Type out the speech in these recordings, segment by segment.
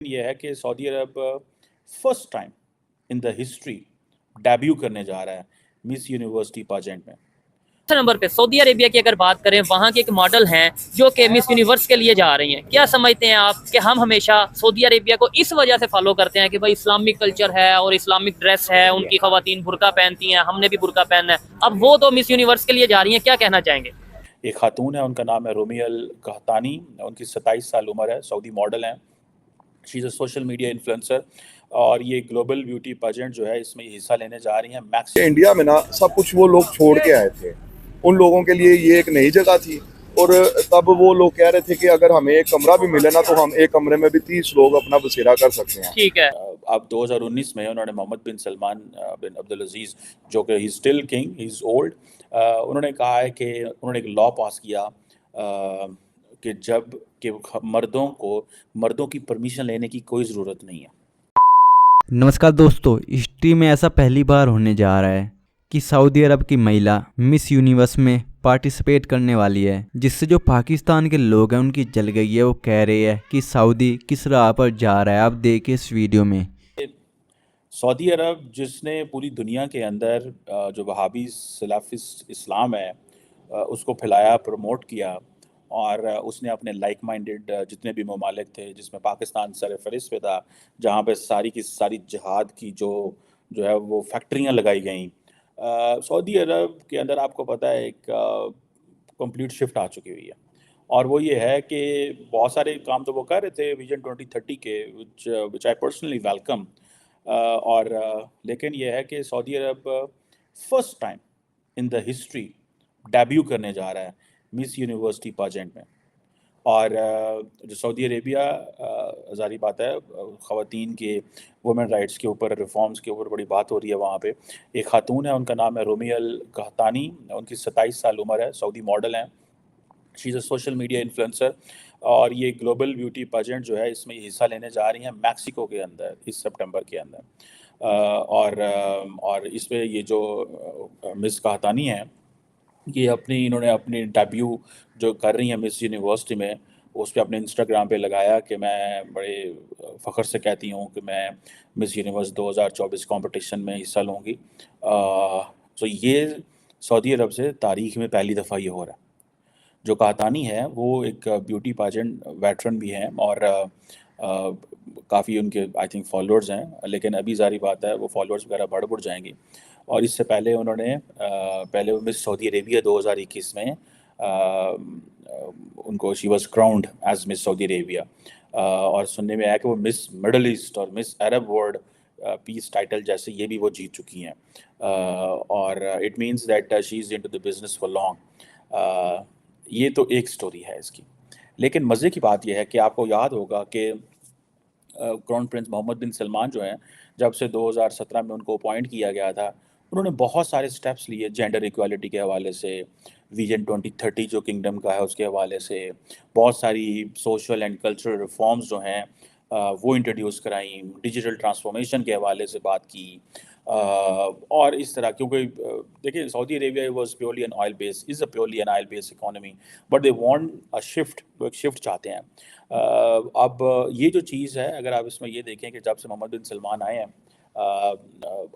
ये है कि Saudi Arab first time in the history debut करने जा रहा है मिस यूनिवर्सिटी पाजेंट में। नंबर पे सऊदी अरेबिया की अगर बात करें, वहाँ के एक मॉडल हैं जो कि मिस यूनिवर्स के लिए जा रही हैं। क्या समझते हैं आप कि हम हमेशा सऊदी अरेबिया को इस वजह से फॉलो करते हैं कि भाई इस्लामिक कल्चर है और इस्लामिक ड्रेस है, उनकी खवातीन बुरका पहनती हैं, हमने भी बुरका पहनना है। अब वो तो मिस यूनिवर्स के लिए जा रही हैं, क्या कहना चाहेंगे? एक खातून है, उनका नाम है रोमियल कहतानी। उनकी 27 साल उम्र है, सऊदी मॉडल हैं। She is a social media influencer और ये ग्लोबल ब्यूटी पेजेंट जो है इसमें हिस्सा लेने जा रही हैं। मैक्स इंडिया में ना सब कुछ वो लोग छोड़ के आए थे, उन लोगों के लिए ये एक नई जगह थी। और तब वो लोग कह रहे थे कि अगर हमें एक कमरा भी मिले ना तो हम एक कमरे में भी 30 लोग अपना बसेरा कर सकते हैं। ठीक है। अब 2019 में उन्होंने मोहम्मद बिन सलमान बिन अब्दुल अजीज़, जो कि he still king, he is old, उन्होंने कहा है कि उन्होंने एक लॉ पास किया कि जब कि मर्दों की परमिशन लेने की कोई ज़रूरत नहीं है। नमस्कार दोस्तों, हिस्ट्री में ऐसा पहली बार होने जा रहा है कि सऊदी अरब की महिला मिस यूनिवर्स में पार्टिसिपेट करने वाली है, जिससे जो पाकिस्तान के लोग हैं उनकी जल गई है। वो कह रहे हैं कि सऊदी किस राह पर जा रहा है। आप देखिए इस वीडियो में। सऊदी अरब जिसने पूरी दुनिया के अंदर जो वहाबी सलाफिस्ट इस्लाम है उसको फैलाया, प्रमोट किया, और उसने अपने लाइक माइंडेड जितने भी ममालिक थे, जिसमें पाकिस्तान सरफहरिस्त पे था, जहाँ पे सारी की सारी जिहाद की जो है वो फैक्ट्रियाँ लगाई गईं। सऊदी अरब के अंदर आपको पता है एक कंप्लीट शिफ्ट आ चुकी हुई है, और वो ये है कि बहुत सारे काम तो वो कर रहे थे विजन 2030 के, विच आई पर्सनली वेलकम। लेकिन ये है कि Saudi Arab first time in the history debut करने जा रहा है मिस यूनिवर्सिटी पाजेंट में। और जो सऊदी अरेबिया, ज़ाहिर बात है, ख़वातीन के वुमेन राइट्स के ऊपर, रिफॉर्म्स के ऊपर बड़ी बात हो रही है वहाँ पे। एक खातून है, उनका नाम है रोमियल कहतानी। उनकी 27 साल उम्र है, सऊदी मॉडल हैं। She is a social media influencer और ये ग्लोबल ब्यूटी पेजेंट जो है इसमें हिस्सा लेने जा रही हैं मैक्सिको के अंदर इस सितंबर के अंदर। और इसमें ये जो मिस कहतानी हैं, ये इन्होंने अपनी डेब्यू जो कर रही हैं मिस यूनिवर्सिटी में, उस पे अपने इंस्टाग्राम पे लगाया कि मैं बड़े फ़ख्र से कहती हूँ कि मैं मिस यूनिवर्स 2024 कंपटीशन में हिस्सा लूँगी। तो ये सऊदी अरब से तारीख़ में पहली दफ़ा ये हो रहा है। जो कातानी है वो एक ब्यूटी पाजेंट वेटरन भी हैं, और काफ़ी उनके आई थिंक फॉलोअर्स हैं, लेकिन अभी ज़ाहिर बात है वो फॉलोअर्स वगैरह बढ़ जाएंगी। और इससे पहले पहले वो मिस सऊदी अरेबिया 2021 में उनको she was crowned as Miss Saudi Arabia. और सुनने में आया कि वो मिस मिडल ईस्ट और Miss Arab World Peace title जैसे ये भी वो जीत चुकी हैं। और it means that she is into the business for long. ये तो एक स्टोरी है इसकी। लेकिन मज़े की बात यह है कि आपको याद होगा कि क्राउन प्रिंस मोहम्मद बिन सलमान जो हैं, जब से 2017 में उनको अपॉइंट किया गया था, उन्होंने बहुत सारे स्टेप्स लिए जेंडर इक्वालिटी के हवाले से, विजन 2030 जो किंगडम का है उसके हवाले से, बहुत सारी सोशल एंड कल्चरल रिफॉर्म्स जो हैं वो इंट्रोड्यूस कराई, डिजिटल ट्रांसफॉर्मेशन के हवाले से बात की। और इस तरह, क्योंकि देखिए Saudi Arabia was purely an oil base, is a purely an oil based economy, but they want a shift, वो एक शिफ्ट चाहते हैं। अब ये जो चीज़ है, अगर आप इसमें ये देखें कि जब से मोहम्मद बिन सलमान आए हैं,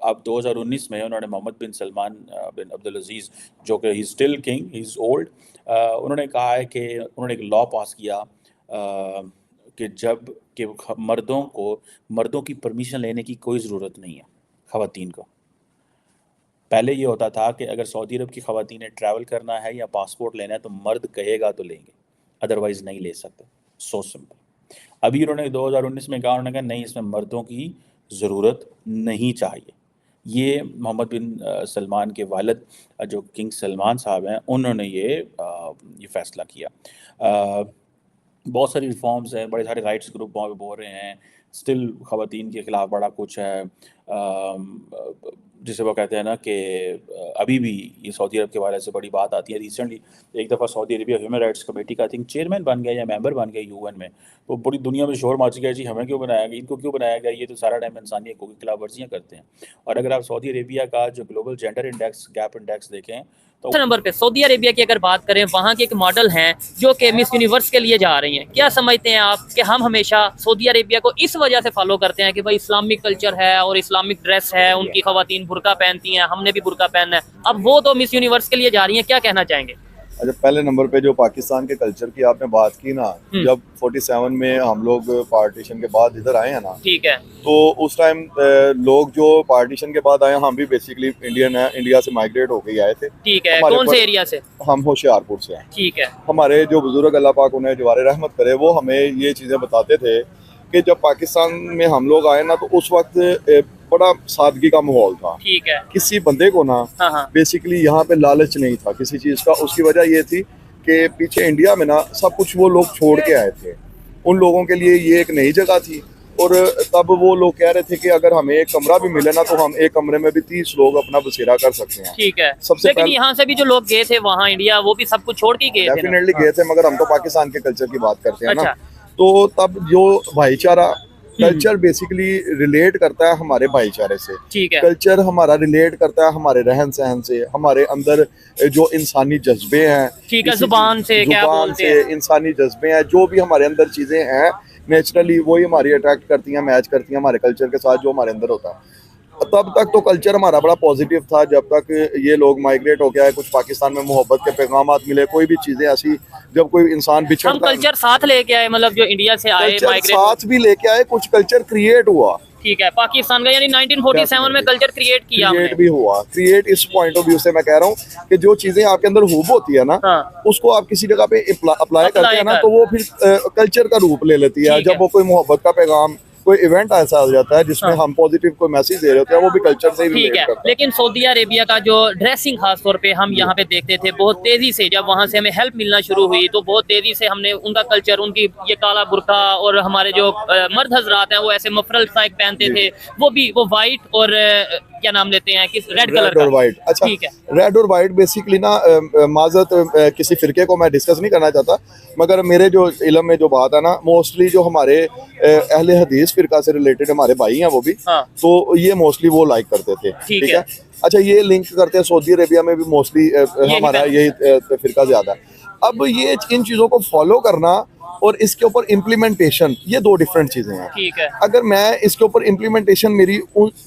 अब 2019 में उन्होंने मोहम्मद बिन सलमान बिन अब्दुल अजीज़, जो कि he still king, he is old, उन्होंने कहा है कि उन्होंने एक लॉ पास किया कि जब कि मर्दों की परमिशन लेने की कोई ज़रूरत नहीं है ख़वातीन को। पहले ये होता था कि अगर सऊदी अरब की ख़वातीन ने ट्रैवल करना है या पासपोर्ट लेना है तो मर्द कहेगा तो लेंगे, अदरवाइज़ नहीं ले सकते। So simple. अभी उन्होंने 2019 में कहा, उन्होंने कहा नहीं, इसमें मर्दों की ज़रूरत नहीं चाहिए। ये मोहम्मद बिन सलमान के वालिद जो किंग सलमान साहब हैं, उन्होंने ये फ़ैसला किया। बहुत सारी रिफॉर्म्स हैं, बड़े सारे राइट्स ग्रुप बोल रहे हैं, स्टिल ख़वातीन के ख़िलाफ़ बड़ा कुछ है। जिसे वो कहते हैं ना कि अभी भी ये सऊदी अरब के बारे से बड़ी बात आती है। रिसेंटली एक दफ़ा Saudi Arabia human rights committee का आई थिंक चेयरमैन बन गया या मेंबर बन गया यूएन में, तो पूरी दुनिया में शोर मच गया जी हमें क्यों बनाया गया, इनको क्यों बनाया गया, ये तो सारा टाइम इंसानी हकूक़ की खिलाफ वर्जियाँ करते हैं। और अगर आप सऊदी अरेबिया का जो global gender index gap index देखें तो दूसरे नंबर पे सऊदी अरेबिया की अगर बात करें, वहाँ की एक मॉडल हैं जो कि मिस यूनिवर्स के लिए जा रही हैं। क्या समझते हैं आप कि हम हमेशा सऊदी अरेबिया को इस वजह से फॉलो करते हैं कि भाई इस्लामिक कल्चर है और इस्लामिक ड्रेस है, उनकी खवातीन बुर्का पहनती हैं, हमने भी बुर्का पहनना है, अब वो तो मिस यूनिवर्स के लिए जा रही हैं, क्या कहना चाहेंगे? अच्छा, पहले नंबर पे जो पाकिस्तान के कल्चर की आपने बात की ना, जब 47 में हम लोग पार्टीशन के बाद इधर आए हैं ना, ठीक है, तो उस टाइम लोग जो पार्टीशन के बाद आए, हम भी बेसिकली इंडियन है, इंडिया से माइग्रेट होके आए थे। ठीक है, हमारे कौन से पर- एरिया से? हम होशियारपुर से हैं। ठीक है, हमारे जो बुजुर्ग अल्लाह पाक उन्हें जवारे रहमत करे, वो हमें ये चीज़ें बताते थे कि जब पाकिस्तान में हम लोग आए ना, तो उस वक्त बड़ा सादगी का माहौल था। ठीक है, किसी बंदे को ना हाँ हाँ, बेसिकली यहाँ पे लालच नहीं था किसी चीज़ का। उसकी वजह ये थी कि पीछे इंडिया में ना सब कुछ वो लोग छोड़ के आए थे। उन लोगों के लिए ये एक नई जगह थी, और तब वो लोग कह रहे थे कि अगर हमें एक कमरा भी मिले ना, तो हम एक कमरे में भी 30 लोग अपना बसेरा कर सकते हैं। ठीक है। सबसे लेकिन पहले यहाँ से भी जो लोग गए थे वहाँ इंडिया, वो भी सब कुछ छोड़ के गए थे ना? डेफिनेटली गए थे, मगर हम तो पाकिस्तान के कल्चर की बात करते हैं ना। अच्छा। तो तब जो भाईचारा कल्चर बेसिकली रिलेट करता है हमारे भाईचारे से। ठीक है, कल्चर हमारा रिलेट करता है हमारे रहन सहन से, हमारे अंदर जो इंसानी जज्बे हैं, ठीक है, किसी जुबान से क्या जुबान बोलते से हैं? इंसानी जज्बे हैं, जो भी हमारे अंदर चीजें हैं नेचुरली वही हमारी अट्रैक्ट करती हैं, मैच करती हैं हमारे कल्चर के साथ जो हमारे अंदर होता है। तब तक तो कल्चर हमारा बड़ा पॉजिटिव था, जब तक ये लोग माइग्रेट हो गया है, कुछ पाकिस्तान में मोहब्बत के पैगाम मिले, कोई भी चीजें ऐसी, जब कोई इंसान हम बिछड़ता है, कल्चर साथ लेके आए, मतलब जो इंडिया से आए कल्चर माइग्रेट। साथ भी लेके आए, कुछ कल्चर क्रिएट हुआ, ठीक है, पाकिस्तान का यानी 1947 में कल्चर क्रिएट किया क्रिएट हमने। भी हुआ। क्रिएट इस पॉइंट ऑफ व्यू से मैं कह रहा हूँ कि जो चीजें आपके अंदर हुब होती है ना, हाँ। उसको आप किसी जगह पे अप्लाई करते हैं ना, कर। तो वो फिर कल्चर का रूप ले लेती है। ठीक है। जब वो कोई मोहब्बत का पैगाम, कोई इवेंट ऐसा आ जाता है जिसमें हाँ। हम पॉजिटिव कोई मैसेज दे रहे होते हैं, वो भी कल्चर से ही ठीक रिलेट है, करता है। लेकिन सऊदी अरेबिया का जो ड्रेसिंग खास तौर पे हम यहाँ पे देखते थे, बहुत तेजी से जब वहाँ से हमें हेल्प मिलना शुरू हुई, तो बहुत तेजी से हमने उनका कल्चर, उनकी ये काला बुर्का, और हमारे जो मर्द हजरात हैं वो ऐसे मफरल टाइप पहनते थे, वो भी वो वाइट और क्या नाम लेते हैं कि रेड कलर रेड और का। व्हाइट। अच्छा, ठीक है, रेड और व्हाइट बेसिकली ना, माजरत किसी फिरके को मैं डिस्कस नहीं करना चाहता, मगर मेरे जो इल्म में जो बात है ना, मोस्टली जो हमारे अहले हदीस फिरका से रिलेटेड हमारे भाई हैं वो भी, हाँ। तो ये मोस्टली वो लाइक करते थे। ठीक है। अच्छा, ये लिंक करते हैं सऊदी अरेबिया में भी मोस्टली हमारा पहनते यही फिरका ज्यादा है। अब ये इन चीजों को फॉलो करना और इसके ऊपर इम्प्लीमेंटेशन, ये दो डिफरेंट चीजें हैं। ठीक है, अगर मैं इसके ऊपर इम्प्लीमेंटेशन मेरी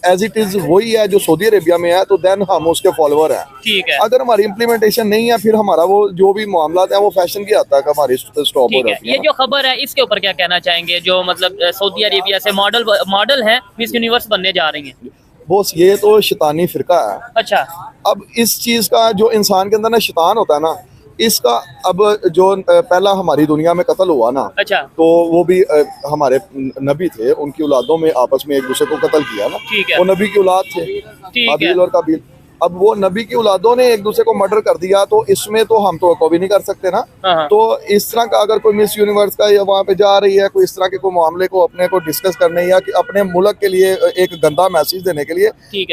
एज इट इज वही है जो सऊदी अरेबिया में है, तो देन हम उसके फॉलोअर हैं। ठीक है, अगर हमारी इम्प्लीमेंटेशन नहीं है, फिर हमारा वो जो भी मामला है वो फैशन की हद तक हमारी स्टॉप हो ठीक है। जाती ये है। जो खबर है इसके ऊपर क्या कहना चाहेंगे, जो मतलब सऊदी अरेबिया से मॉडल है मिस यूनिवर्स बनने जा रही हैं? बॉस, ये तो शैतानी फिरका है। अच्छा, अब इस चीज का जो इंसान के अंदर ना शैतान होता है ना, इसका अब जो पहला हमारी दुनिया में कत्ल हुआ ना, अच्छा, तो वो भी हमारे नबी थे, उनकी औलादों में आपस में एक दूसरे को कत्ल किया ना, ठीक है, वो नबी की औलाद थे, ठीक है, हाबील और काबिल। अब वो नबी की औलादों ने एक दूसरे को मर्डर कर दिया, तो इसमें तो हम तो को भी नहीं कर सकते ना। हाँ, हाँ। तो इस तरह का अगर कोई मिस यूनिवर्स का या वहाँ पे जा रही है, कोई इस तरह के कोई मामले को अपने को डिस्कस करने या कि अपने मुल्क के लिए एक गंदा मैसेज देने के लिए, ठीक है।